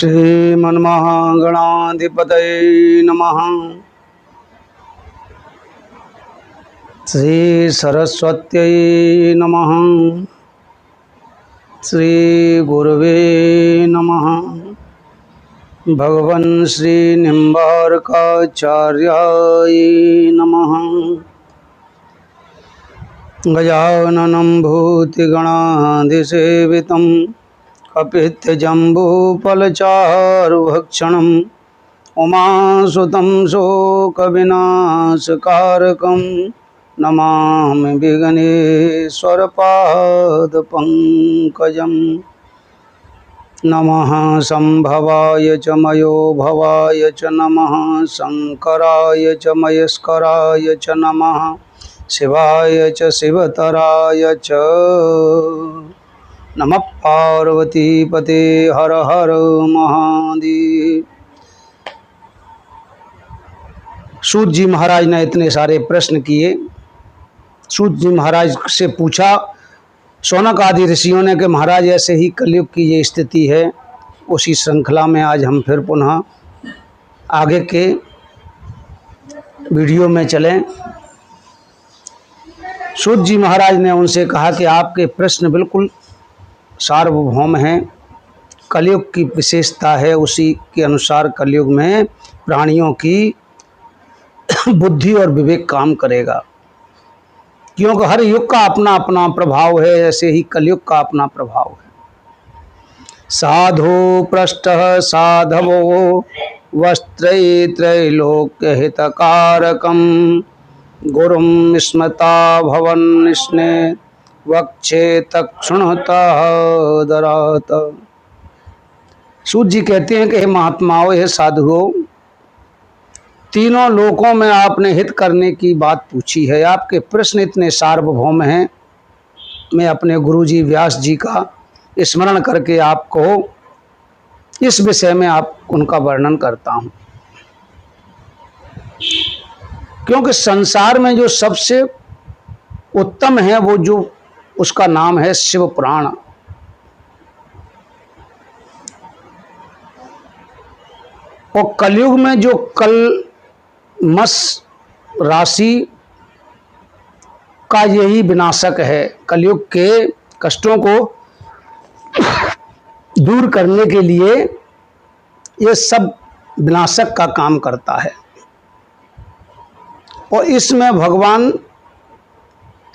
श्रीमन्महागणाधिपतये नमः। श्री सरस्वत्यै नमः। श्री गुरुवे नमः। भगवन् श्री निम्बार्काचार्याय नमः। गजाननं भूतिगणाधिसेवितं कपित्थजम्बूफलचारुभक्षणम् उमासुतं शोकविनाशकारकं नमामि विघ्नेश्वरपादपङ्कजम्। नमः संभवाय च मयो भवाय च नमः शंकराय च मयस्कराय च नमः शिवाय च शिवतराय च नमः पार्वतीपते हर हर महादेव। सूत जी महाराज ने इतने सारे प्रश्न किए। सूत जी महाराज से पूछा शौनक आदि ऋषियों ने कि महाराज ऐसे ही कलयुग की ये स्थिति है। उसी श्रृंखला में आज हम फिर पुनः आगे के वीडियो में चलें। सूत जी महाराज ने उनसे कहा कि आपके प्रश्न बिल्कुल सार्वभौम हैं। कलयुग की विशेषता है, उसी के अनुसार कलयुग में प्राणियों की बुद्धि और विवेक काम करेगा, क्योंकि हर युग का अपना अपना प्रभाव है। ऐसे ही कलयुग का अपना प्रभाव है। साधु पृष्ठः साधवो वस्त्रै त्रैलोक्य हितकारकं गुरुं स्मता भवन् स्ने वक्षे तक्षुणतः दरात। सूत जी कहते हैं कि हे महात्माओं, हे साधुओं, तीनों लोकों में आपने हित करने की बात पूछी है। आपके प्रश्न इतने सार्वभौम हैं। मैं अपने गुरुजी व्यास जी का स्मरण करके आपको इस विषय में उनका वर्णन करता हूँ, क्योंकि संसार में जो सबसे उत्तम है वो जो उसका नाम है शिव पुराण। और कलयुग में जो कलमश राशि का यही विनाशक है। कलयुग के कष्टों को दूर करने के लिए ये सब विनाशक का काम करता है। और इसमें भगवान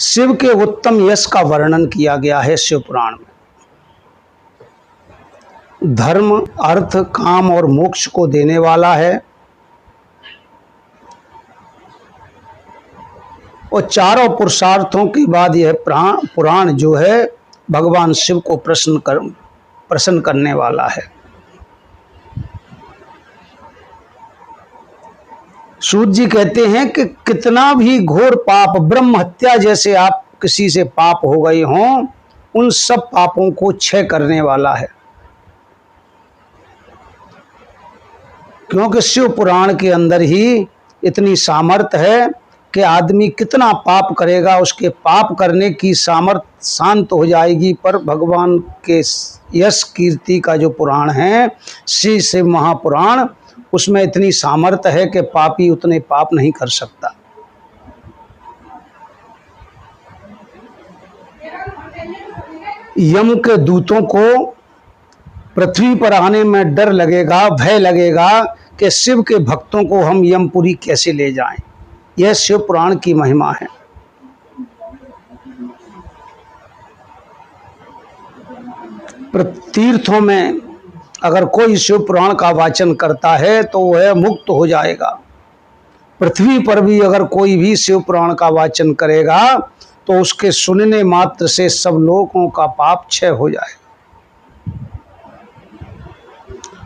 शिव के उत्तम यश का वर्णन किया गया है शिव पुराण में। धर्म, अर्थ, काम और मोक्ष को देने वाला है। और चारों पुरुषार्थों के बाद यह पुराण जो है भगवान शिव को प्रसन्न करने वाला है। सूत जी कहते हैं कि कितना भी घोर पाप, ब्रह्म हत्या जैसे आप किसी से पाप हो गए हों, उन सब पापों को क्षय करने वाला है। क्योंकि शिव पुराण के अंदर ही इतनी सामर्थ्य है कि आदमी कितना पाप करेगा उसके पाप करने की सामर्थ्य शांत हो जाएगी। पर भगवान के यश कीर्ति का जो पुराण है श्री शिव महापुराण, उसमें इतनी सामर्थ्य है कि पापी उतने पाप नहीं कर सकता। यम के दूतों को पृथ्वी पर आने में डर लगेगा, भय लगेगा कि शिव के भक्तों को हम यमपुरी कैसे ले जाएं। यह शिव पुराण की महिमा है। तीर्थों में अगर कोई शिव पुराण का वाचन करता है तो वह मुक्त हो जाएगा। पृथ्वी पर भी अगर कोई भी शिव पुराण का वाचन करेगा तो उसके सुनने मात्र से सब लोगों का पाप क्षय हो जाएगा।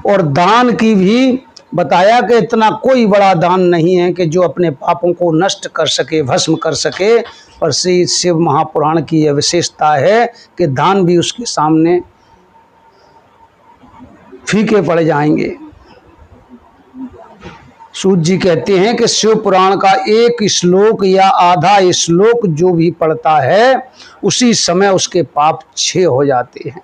और दान की भी बताया कि इतना कोई बड़ा दान नहीं है कि जो अपने पापों को नष्ट कर सके, भस्म कर सके। और श्री शिव महापुराण की यह विशेषता है कि दान भी उसके सामने फीके पड़ जाएंगे। सूत जी कहते हैं कि शिव पुराण का एक श्लोक या आधा श्लोक जो भी पढ़ता है उसी समय उसके पाप क्षय हो जाते हैं।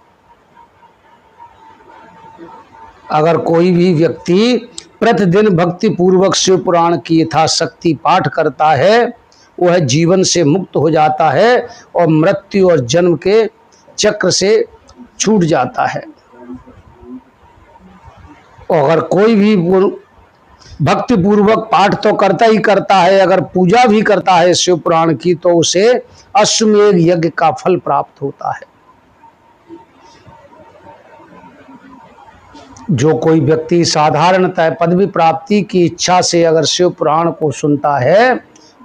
अगर कोई भी व्यक्ति प्रतिदिन भक्ति पूर्वक शिव पुराण की यथाशक्ति पाठ करता है, वह जीवन से मुक्त हो जाता है और मृत्यु और जन्म के चक्र से छूट जाता है। और अगर कोई भी भक्ति पूर्वक पाठ तो करता ही करता है, अगर पूजा भी करता है शिव पुराण की, तो उसे अश्वमेध यज्ञ का फल प्राप्त होता है। जो कोई व्यक्ति साधारणतः पदवी प्राप्ति की इच्छा से अगर शिव पुराण को सुनता है,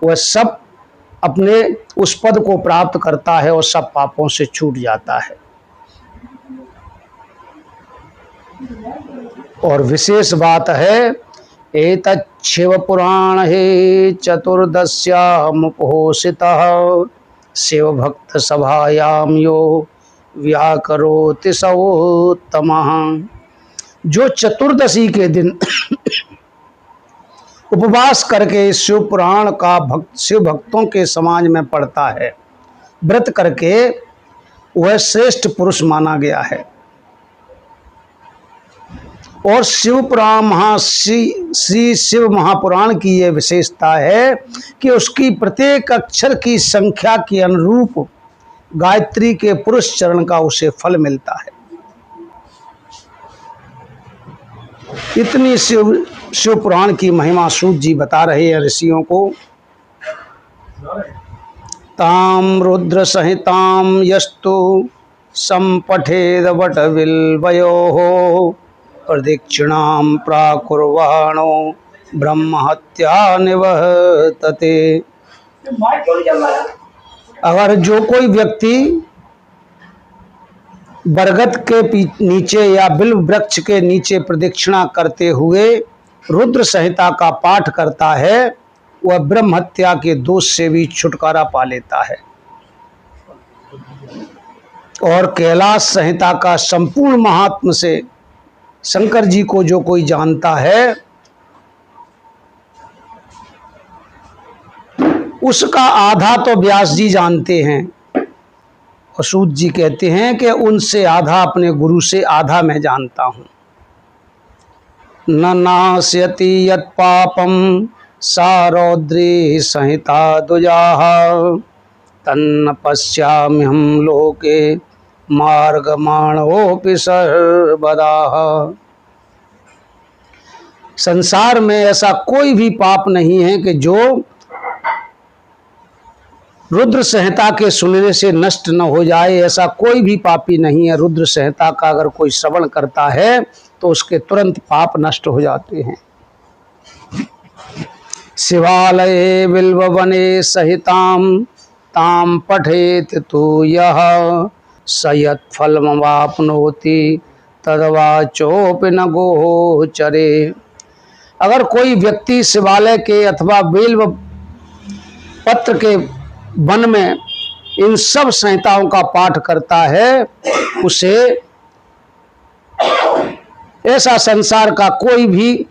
वह सब अपने उस पद को प्राप्त करता है और सब पापों से छूट जाता है। और विशेष बात है, एतत् शिव पुराण हे चतुर्दश्यामुपोषितः शिव भक्त सभायाम यो व्याकरोति सवोत्तमः। जो चतुर्दशी के दिन उपवास करके शिव पुराण का शिव भक्तों के समाज में पढ़ता है, व्रत करके, वह श्रेष्ठ पुरुष माना गया है। और शिव पुराण श्री शिव महापुराण की यह विशेषता है कि उसकी प्रत्येक अक्षर की संख्या के अनुरूप गायत्री के पुरुष चरण का उसे फल मिलता है। इतनी शिव पुराण की महिमा सूत जी बता रहे हैं ऋषियों को। ताम रुद्र संहिताम यस्तु संपठेद वट बिल्वयोः प्रदक्षिणाम प्राकुर्वाणो ब्रह्म हत्या निवर्तते। अगर जो कोई व्यक्ति बरगद के नीचे या बिल्व वृक्ष के नीचे प्रदक्षिणा करते हुए रुद्र संहिता का पाठ करता है, वह ब्रह्म हत्या के दोष से भी छुटकारा पा लेता है। और कैलाश संहिता का संपूर्ण महात्म से शंकर जी को जो कोई जानता है, उसका आधा तो व्यास जी जानते हैं। और सूत जी कहते हैं कि उनसे आधा, अपने गुरु से आधा मैं जानता हूँ। न नास्यति यत् पापम सा रौद्री संहिता दुजाः तन्न पश्यामि हम लोके मार्गमाणोऽपि सर्वदा। संसार में ऐसा कोई भी पाप नहीं है कि जो रुद्र संहिता के सुनने से नष्ट न हो जाए। ऐसा कोई भी पापी नहीं है। रुद्र संहिता का अगर कोई श्रवण करता है तो उसके तुरंत पाप नष्ट हो जाते हैं। शिवालये बिल्ववने सहिताम ताम पठेत तो यह सयत फलमवाप्नोति तद्वाचोपि न गोचरे। अगर कोई व्यक्ति शिवालय के अथवा बेल पत्र के वन में इन सब संहिताओं का पाठ करता है, उसे ऐसा संसार का कोई भी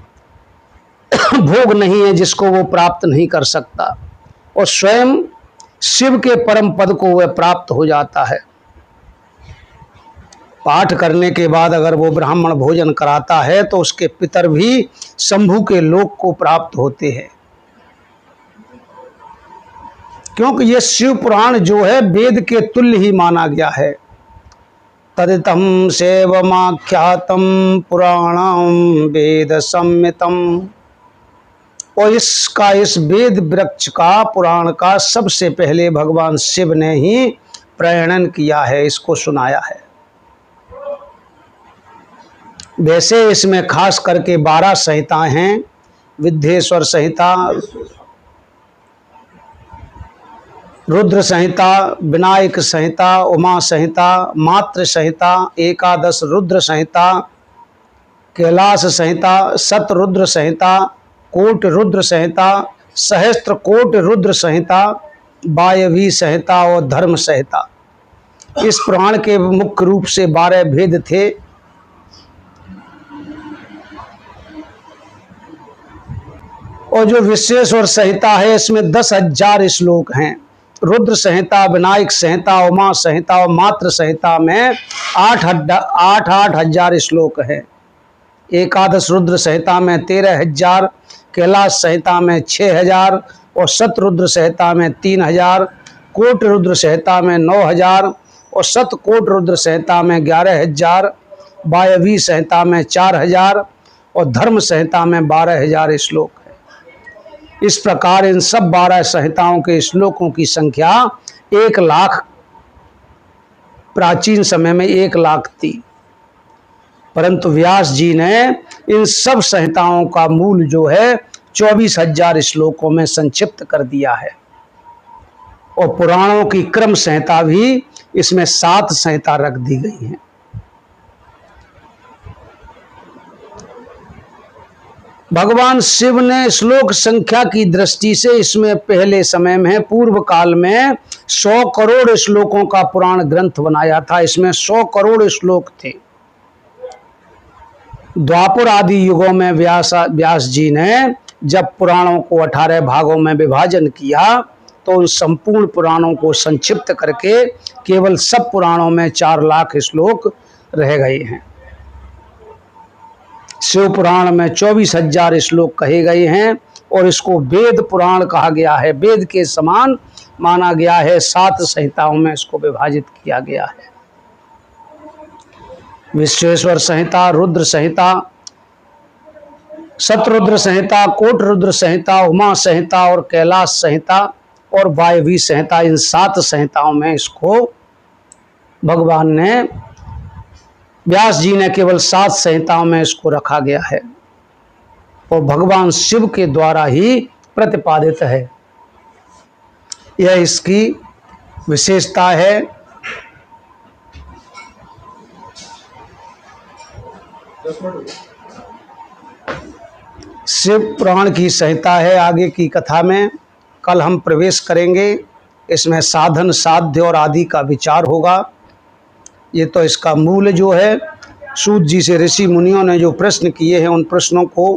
भोग नहीं है जिसको वो प्राप्त नहीं कर सकता, और स्वयं शिव के परम पद को वह प्राप्त हो जाता है। पाठ करने के बाद अगर वो ब्राह्मण भोजन कराता है तो उसके पितर भी शंभु के लोक को प्राप्त होते हैं, क्योंकि ये शिव पुराण जो है वेद के तुल्य ही माना गया है। तदितम सेवमाख्यातम पुराणम वेद सम्मितम। और इसका, इस वेद वृक्ष का, पुराण का सबसे पहले भगवान शिव ने ही प्रेरणन किया है, इसको सुनाया है। वैसे इसमें खास करके 12 संहिताएं हैं। विद्येश्वर संहिता, रुद्र संहिता, विनायक संहिता, उमा संहिता, मात्र संहिता, एकादश रुद्र संहिता, कैलाश संहिता, शतरुद्र संहिता, कोट रुद्र संहिता, सहस्त्र कोट रुद्र संहिता, वायवी संहिता और धर्म संहिता। इस पुराण के मुख्य रूप से 12 भेद थे। और जो विश्वेश्वर संहिता है इसमें 10,000 श्लोक हैं। रुद्र संहिता, विनायक संहिता, उमा संहिता और मात्र संहिता में 8,000 श्लोक हैं। एकादश रुद्र संहिता में 13,000, कैलाश संहिता में 6,000 और शतरुद्र संहिता में 3,000, कोट रुद्र संहिता में 9,000 और शतकोट रुद्र संहिता में 11,000, वायवी संहिता में 4,000 और धर्म संहिता में 12,000 श्लोक है। इस प्रकार इन सब 12 संहिताओं के श्लोकों की संख्या 1 लाख, प्राचीन समय में 1 लाख थी, परंतु व्यास जी ने इन सब संहिताओं का मूल जो है 24,000 श्लोकों में संक्षिप्त कर दिया है। और पुराणों की क्रम संहिता भी इसमें 7 संहिता रख दी गई हैं। भगवान शिव ने श्लोक संख्या की दृष्टि से इसमें पहले समय में पूर्व काल में 100 करोड़ श्लोकों का पुराण ग्रंथ बनाया था। इसमें 100 करोड़ श्लोक थे। द्वापर आदि युगों में व्यास जी ने जब पुराणों को 18 भागों में विभाजन किया तो उन संपूर्ण पुराणों को संक्षिप्त करके केवल सब पुराणों में 4 लाख श्लोक रह गए हैं। शिव पुराण में 24,000 श्लोक कहे गए हैं और इसको वेद पुराण कहा गया है। वेद के समान माना गया है। 7 संहिताओं में इसको विभाजित किया गया है। विश्वेश्वर संहिता, रुद्र संहिता, शतरुद्र संहिता, कोट रुद्र संहिता, उमा संहिता और कैलाश संहिता और वायवी संहिता, इन 7 संहिताओं में इसको भगवान ने, व्यास जी ने केवल 7 संहिताओं में इसको रखा गया है और भगवान शिव के द्वारा ही प्रतिपादित है। यह इसकी विशेषता है। शिव पुराण की संहिता है। आगे की कथा में कल हम प्रवेश करेंगे। इसमें साधन, साध्य और आदि का विचार होगा। ये तो इसका मूल जो है, सूत जी से ऋषि मुनियों ने जो प्रश्न किए हैं उन प्रश्नों को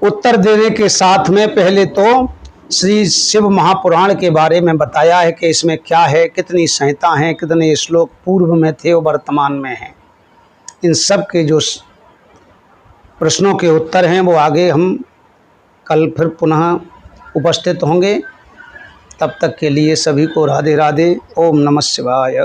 उत्तर देने के साथ में पहले तो श्री शिव महापुराण के बारे में बताया है कि इसमें क्या है, कितनी संहिता हैं, कितने श्लोक पूर्व में थे और वर्तमान में हैं। इन सब के जो प्रश्नों के उत्तर हैं वो आगे हम कल फिर पुनः उपस्थित होंगे। तब तक के लिए सभी को राधे राधे। ओम नमः शिवाय।